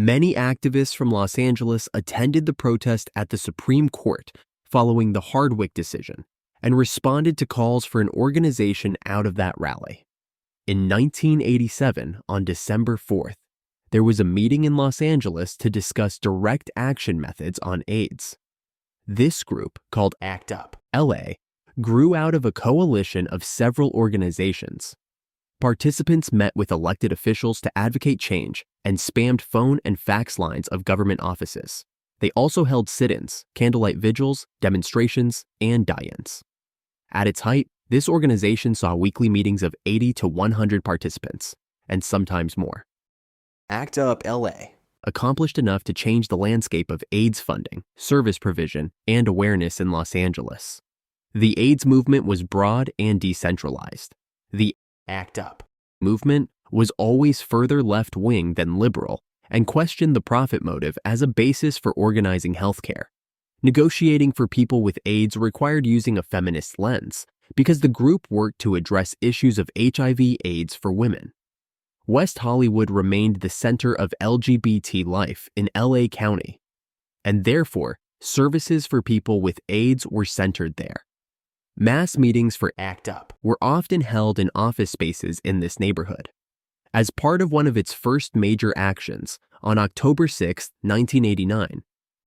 Many activists from Los Angeles attended the protest at the Supreme Court following the Hardwick decision and responded to calls for an organization out of that rally. In 1987, on December 4th, there was a meeting in Los Angeles to discuss direct action methods on AIDS. This group, called ACT UP LA, grew out of a coalition of several organizations. Participants met with elected officials to advocate change and spammed phone and fax lines of government offices. They also held sit-ins, candlelight vigils, demonstrations, and die-ins. At its height, this organization saw weekly meetings of 80 to 100 participants, and sometimes more. ACT UP LA accomplished enough to change the landscape of AIDS funding, service provision, and awareness in Los Angeles. The AIDS movement was broad and decentralized. The ACT UP movement was always further left-wing than liberal and questioned the profit motive as a basis for organizing healthcare. Negotiating for people with AIDS required using a feminist lens because the group worked to address issues of HIV/AIDS for women. West Hollywood remained the center of LGBT life in LA County, and therefore, services for people with AIDS were centered there. Mass meetings for ACT UP were often held in office spaces in this neighborhood. As part of one of its first major actions, on October 6, 1989,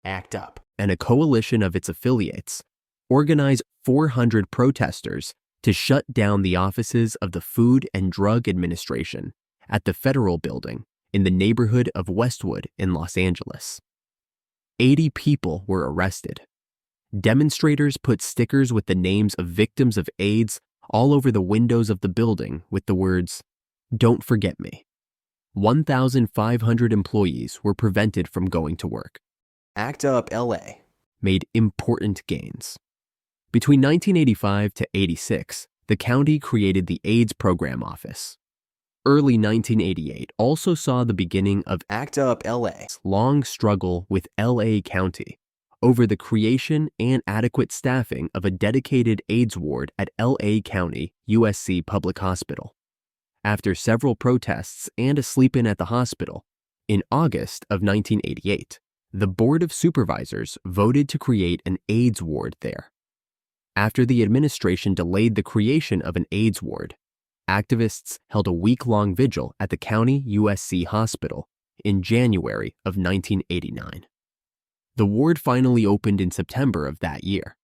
ACT UP and a coalition of its affiliates organized 400 protesters to shut down the offices of the Food and Drug Administration at the Federal Building in the neighborhood of Westwood in Los Angeles. 80 people were arrested. Demonstrators put stickers with the names of victims of AIDS all over the windows of the building with the words, "Don't forget me." 1,500 employees were prevented from going to work. ACT UP LA made important gains. Between 1985 to 86, the county created the AIDS Program Office. Early 1988 also saw the beginning of ACT UP LA's long struggle with LA County over the creation and adequate staffing of a dedicated AIDS ward at LA County USC Public Hospital. After several protests and a sleep-in at the hospital, in August of 1988, the Board of Supervisors voted to create an AIDS ward there. After the administration delayed the creation of an AIDS ward, activists held a week-long vigil at the County USC Hospital in January of 1989. The ward finally opened in September of that year.